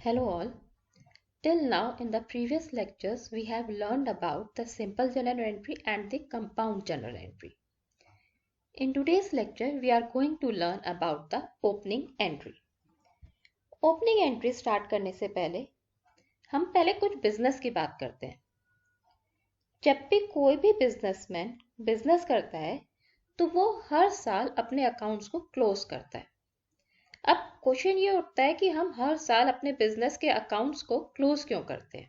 Hello all. Till now in the previous lectures we have learned about the simple journal entry and the compound journal entry. In today's lecture we are going to learn about the opening entry. Opening entry start करने से पहले हम पहले कुछ business की बात करते हैं. जब भी कोई भी बिजनेसमैन बिजनेस करता है तो वो हर साल अपने अकाउंट्स को क्लोज करता है. अब क्वेश्चन ये उठता है कि हम हर साल अपने बिजनेस के अकाउंट्स को क्लोज क्यों करते हैं.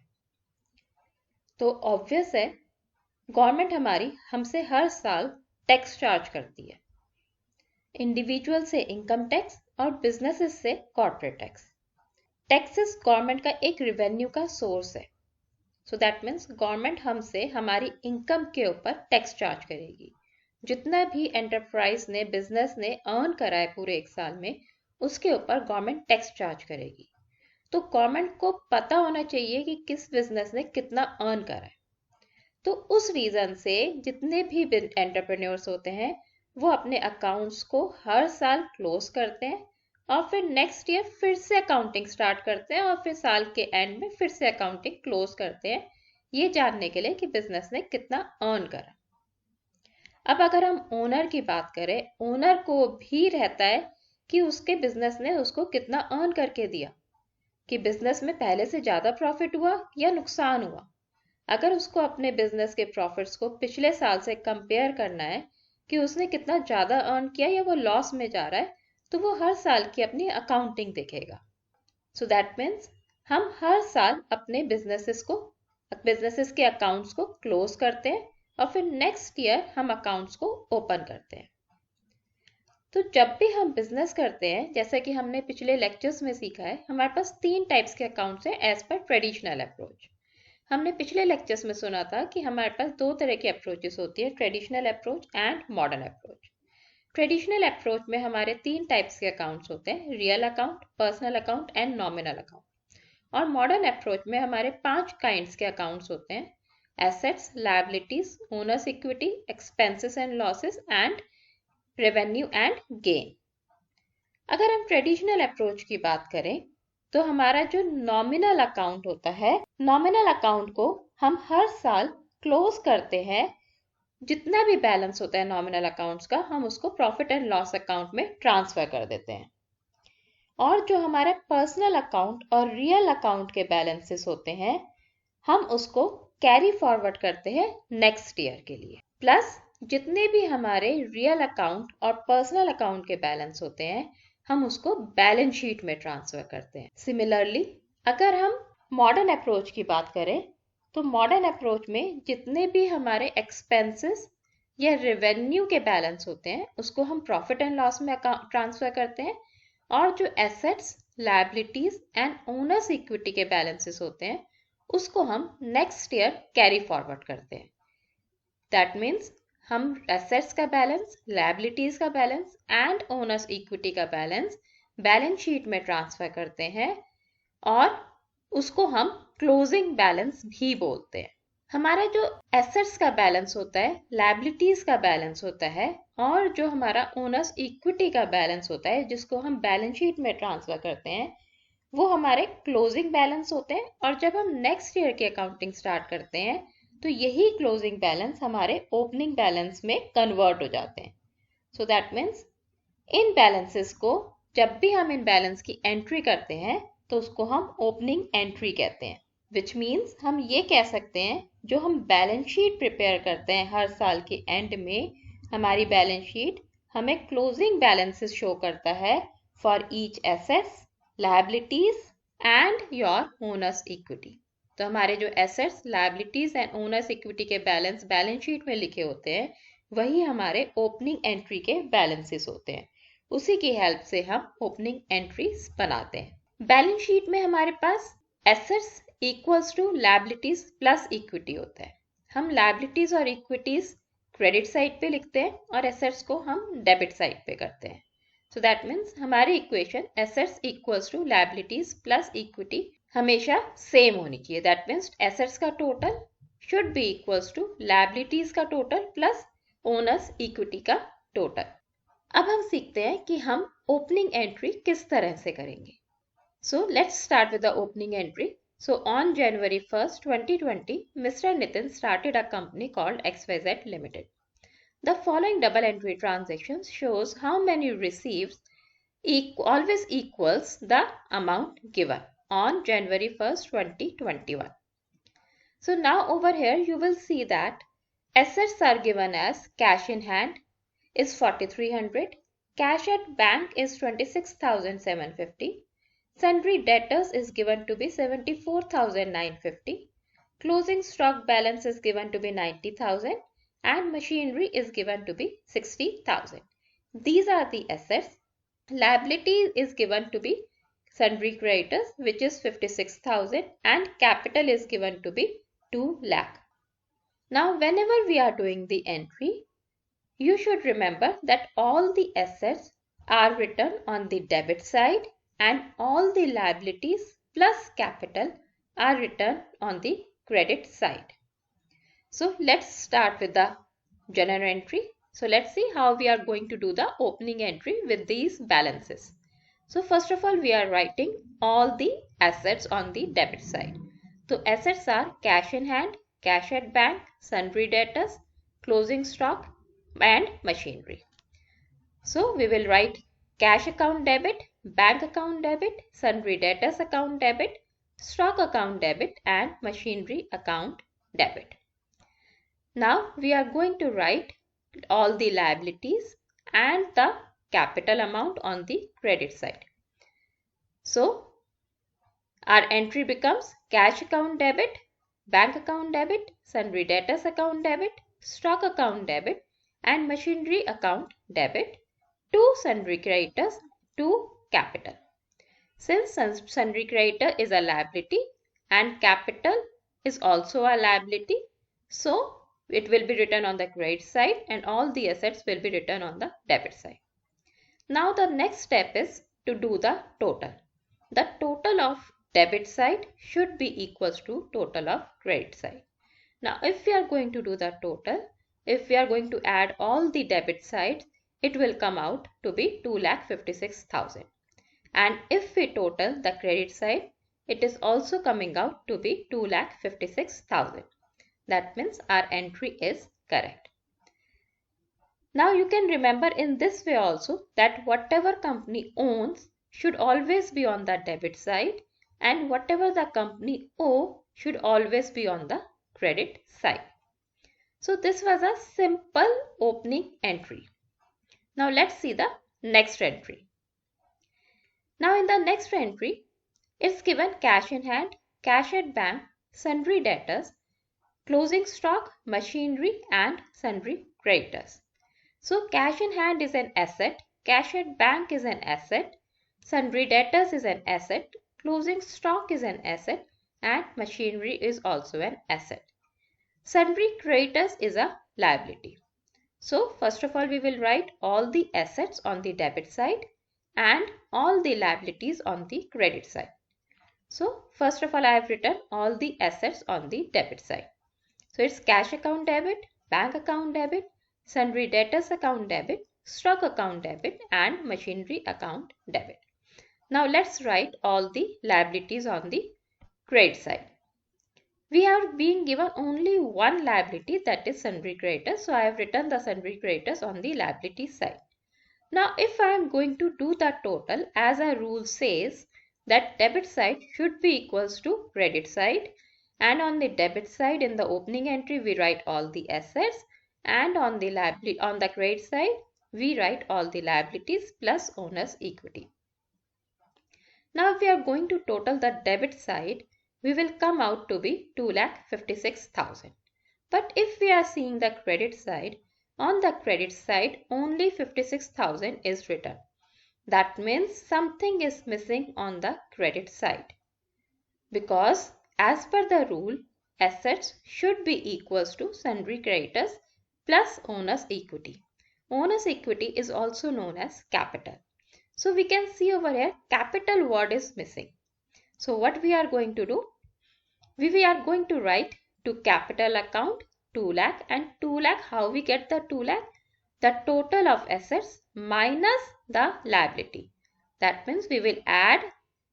तो ऑब्वियस है, गवर्नमेंट हमारी हमसे हर साल टैक्स चार्ज करती है. इंडिविजुअल से इनकम टैक्स और बिजनेसेस से कॉर्पोरेट टैक्स. टैक्सेस गवर्नमेंट का एक रेवेन्यू का सोर्स है. सो दैट मीन्स गवर्नमेंट हमसे हमारी इनकम के ऊपर टैक्स चार्ज करेगी. जितना भी एंटरप्राइज ने बिजनेस ने अर्न करा है पूरे एक साल में, उसके ऊपर गवर्नमेंट टैक्स चार्ज करेगी. तो गवर्नमेंट को पता होना चाहिए कि किस बिजनेस ने कितना अर्न करा है. तो उस रीजन से जितने भी एंटरप्रेन्योर्स होते हैं वो अपने अकाउंट्स को हर साल क्लोज करते हैं और फिर नेक्स्ट ईयर फिर से अकाउंटिंग स्टार्ट करते हैं और फिर साल के एंड में फिर से अकाउंटिंग क्लोज करते हैं, ये जानने के लिए कि बिजनेस ने कितना अर्न करा. अब अगर हम ओनर की बात करें, ओनर को भी रहता है कि उसके बिजनेस ने उसको कितना अर्न करके दिया, कि बिजनेस में पहले से ज्यादा प्रॉफिट हुआ या नुकसान हुआ. अगर उसको अपने बिजनेस के प्रॉफिट्स को पिछले साल से कंपेयर करना है कि उसने कितना ज्यादा अर्न किया या वो लॉस में जा रहा है, तो वो हर साल की अपनी अकाउंटिंग दिखेगा. सो दैट मीन्स हम हर साल अपने बिजनेसेस के अकाउंट्स को क्लोज करते हैं और फिर नेक्स्ट ईयर हम अकाउंट्स को ओपन करते हैं. तो जब भी हम बिजनेस करते हैं, जैसा कि हमने पिछले लेक्चर्स में सीखा है, हमारे पास 3 टाइप्स के अकाउंट्स हैं एज पर ट्रेडिशनल अप्रोच. हमने पिछले लेक्चर्स में सुना था कि हमारे पास 2 तरह की अप्रोचेस होती है, traditional approach and modern approach. Traditional approach में हमारे 3 टाइप्स के अकाउंट्स होते हैं, real account, personal account and nominal account. और मॉडर्न अप्रोच में हमारे 5 काइंड्स के अकाउंट्स होते हैं, assets, liabilities, owners equity, expenses and losses and revenue and gain. अगर हम ट्रेडिशनल अप्रोच की बात करें तो हमारा जो नॉमिनल अकाउंट होता है, नॉमिनल अकाउंट को हम हर साल क्लोज करते हैं. जितना भी बैलेंस होता है नॉमिनल अकाउंट्स का, हम उसको प्रॉफिट एंड लॉस अकाउंट में ट्रांसफर कर देते हैं. और जो हमारे पर्सनल अकाउंट और रियल अकाउंट के बैलेंसेस होते हैं, हम उसको कैरी फॉरवर्ड करते हैं नेक्स्ट ईयर के लिए. प्लस जितने भी हमारे रियल अकाउंट और पर्सनल अकाउंट के बैलेंस होते हैं, हम उसको बैलेंस शीट में ट्रांसफर करते हैं. सिमिलरली अगर हम मॉडर्न अप्रोच की बात करें तो मॉडर्न अप्रोच में जितने भी हमारे एक्सपेंसेस या रेवेन्यू के बैलेंस होते हैं, उसको हम प्रॉफिट एंड लॉस में ट्रांसफर करते हैं. और जो assets, liabilities and owners equity के बैलेंसेस होते हैं, उसको हम नेक्स्ट ईयर कैरी फॉरवर्ड करते हैं. दैट मीन्स हम एसेट्स का बैलेंस, लायबिलिटीज का बैलेंस एंड ओनर्स इक्विटी का बैलेंस शीट में ट्रांसफर करते हैं और उसको हम क्लोजिंग बैलेंस भी बोलते हैं. हमारा जो एसेट्स का बैलेंस होता है, लायबिलिटीज का बैलेंस होता है और जो हमारा ओनर्स इक्विटी का बैलेंस होता है, जिसको हम बैलेंस शीट में ट्रांसफर करते हैं, वो हमारे क्लोजिंग बैलेंस होते हैं. और जब हम नेक्स्ट ईयर की अकाउंटिंग स्टार्ट करते हैं तो यही क्लोजिंग बैलेंस हमारे ओपनिंग बैलेंस में कन्वर्ट हो जाते हैं. So that means in balances को जब भी हम इन बैलेंस की एंट्री करते हैं तो उसको हम ओपनिंग एंट्री कहते हैं. विच मीन्स हम ये कह सकते हैं, जो हम बैलेंस शीट प्रिपेयर करते हैं हर साल के एंड में, हमारी बैलेंस शीट हमें क्लोजिंग बैलेंसेस शो करता है for each assets, liabilities and your owners equity. तो हमारे जो assets, liabilities and owners equity के बैलेंस शीट में लिखे होते हैं, वही हमारे ओपनिंग एंट्री के बैलेंसेस होते हैं. उसी की हेल्प से हम ओपनिंग एंट्रीज बनाते हैं. बैलेंस शीट में हमारे पास assets equals to liabilities plus equity होता है. हम लायबिलिटीज और इक्विटीज क्रेडिट साइड पे लिखते हैं और एसेट्स को हम डेबिट साइड पे करते हैं. सो दैट मीन्स हमारी equation assets equals to liabilities plus equity हमेशा सेम होनी चाहिए. दैट मीन्स एसेट्स का total should be equals to liabilities का टोटल प्लस ओनर्स इक्विटी का टोटल. अब हम सीखते हैं कि हम ओपनिंग एंट्री किस तरह से करेंगे. So let's start with the opening entry. So on January 1st, 2020, Mr. Nitin started a company called XYZ Limited. The following double entry transactions shows how many receipts always equals the amount given on January 1st, 2021. So now over here you will see that assets are given as cash in hand is 4300, cash at bank is 26,750, sundry debtors is given to be 74,950, closing stock balance is given to be 90,000 and machinery is given to be 60,000. These are the assets. Liability is given to be sundry creditors which is 56,000 and capital is given to be 2 lakh. Now whenever we are doing the entry, you should remember that all the assets are written on the debit side and all the liabilities plus capital are written on the credit side. So let's start with the journal entry. So let's see how we are going to do the opening entry with these balances. So first of all, we are writing all the assets on the debit side. So assets are cash in hand, cash at bank, sundry debtors, closing stock and machinery. So we will write cash account debit, bank account debit, sundry debtors account debit, stock account debit and machinery account debit. Now we are going to write all the liabilities and the capital amount on the credit side. So our entry becomes cash account debit, bank account debit, sundry debtors account debit, stock account debit and machinery account debit to sundry creditors to capital. Since sundry creditor is a liability and capital is also a liability, so it will be written on the credit side and all the assets will be written on the debit side. Now the next step is to do the total. The total of debit side should be equals to total of credit side. Now if we are going to do the total, if we are going to add all the debit sides, it will come out to be 2,56,000. And if we total the credit side, it is also coming out to be 2,56,000. That means our entry is correct. Now you can remember in this way also that whatever company owns should always be on the debit side and whatever the company owe should always be on the credit side. So this was a simple opening entry. Now let's see the next entry. Now in the next entry, it's given cash in hand, cash at bank, sundry debtors, closing stock, machinery and sundry creditors. So cash in hand is an asset, cash at bank is an asset, sundry debtors is an asset, closing stock is an asset and machinery is also an asset. Sundry creditors is a liability. So first of all we will write all the assets on the debit side and all the liabilities on the credit side. So first of all I have written all the assets on the debit side. So it's cash account debit, bank account debit, sundry debtors account debit, stock account debit and machinery account debit. Now let's write all the liabilities on the credit side. We are being given only one liability, that is sundry creditors. So I have written the sundry creditors on the liability side. Now if I am going to do the total, as our rule says that debit side should be equals to credit side, and on the debit side in the opening entry we write all the assets and on the credit side we write all the liabilities plus owner's equity. Now if we are going to total the debit side, we will come out to be 2,56,000. But if we are seeing the credit side, on the credit side only 56,000 is written. That means something is missing on the credit side. Because as per the rule, assets should be equals to sundry creditors plus owner's equity. Owner's equity is also known as capital. So we can see over here capital word is missing. So what we are going to do? We are going to write to capital account 2 lakh and 2 lakh, how we get the 2 lakh? The total of assets minus the liability. That means we will add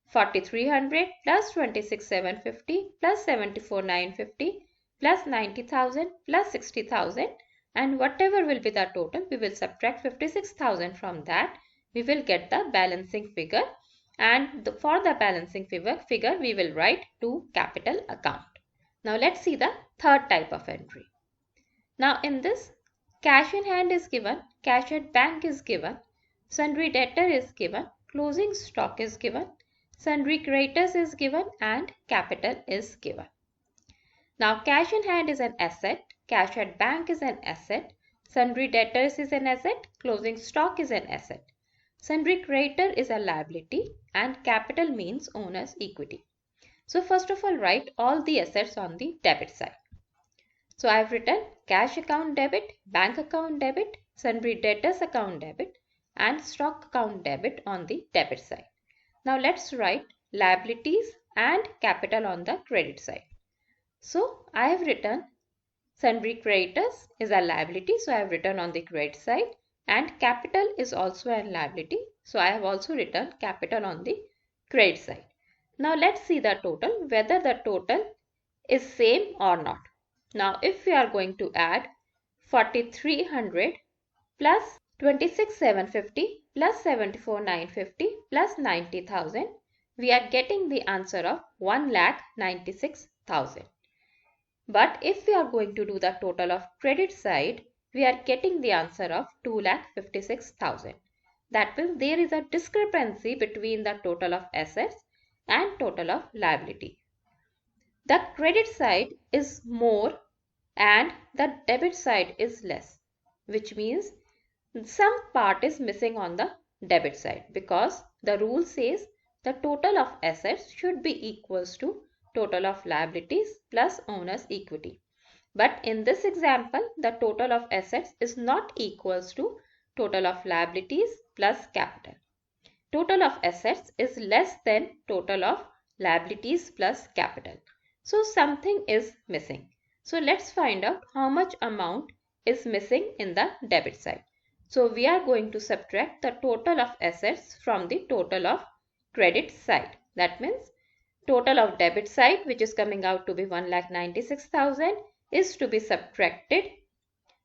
4300 plus 26750 plus 74950 plus 90,000 plus 60,000, and whatever will be the total, we will subtract 56,000 from that. We will get the balancing figure, and for the balancing figure we will write to capital account. Now let's see the third type of entry. Now in this, cash in hand is given, cash at bank is given, sundry debtor is given, closing stock is given, sundry creditors is given, and capital is given. Now cash in hand is an asset, cash at bank is an asset, sundry debtors is an asset, closing stock is an asset, sundry creditor is a liability, and capital means owner's equity. So first of all, write all the assets on the debit side. So I have written cash account debit, bank account debit, sundry debtors account debit, and stock account debit on the debit side. Now let's write liabilities and capital on the credit side. So I have written sundry creditors is a liability, so I have written on the credit side, and capital is also a liability, so I have also written capital on the credit side. Now let's see the total, whether the total is same or not. Now if we are going to add 4300 plus 26750 plus 74950 plus 90,000, we are getting the answer of 1,96,000. But if we are going to do the total of credit side, we are getting the answer of 2,56,000. That means there is a discrepancy between the total of assets and total of liability. The credit side is more and the debit side is less, which means some part is missing on the debit side, because the rule says the total of assets should be equals to total of liabilities plus owner's equity. But in this example, the total of assets is not equals to total of liabilities plus capital. Total of assets is less than total of liabilities plus capital. So something is missing. So let's find out how much amount is missing in the debit side. So we are going to subtract the total of assets from the total of credit side. That means total of debit side, which is coming out to be 1,96,000, is to be subtracted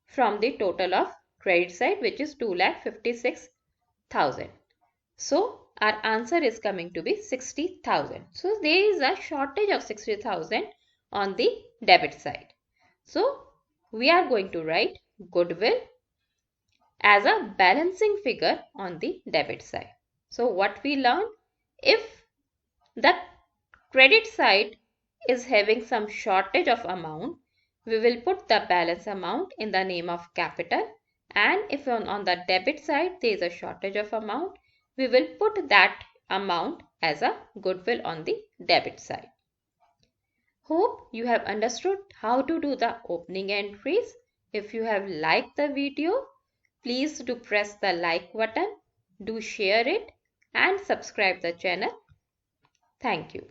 from the total of credit side, which is 2,56,000. So our answer is coming to be 60,000. So there is a shortage of 60,000 on the debit side. So we are going to write goodwill as a balancing figure on the debit side. So what we learned, if the credit side is having some shortage of amount, we will put the balance amount in the name of capital, and if on the debit side there is a shortage of amount, we will put that amount as a goodwill on the debit side. Hope you have understood how to do the opening entries. If you have liked the video, please do press the like button, do share it and subscribe the channel. Thank you.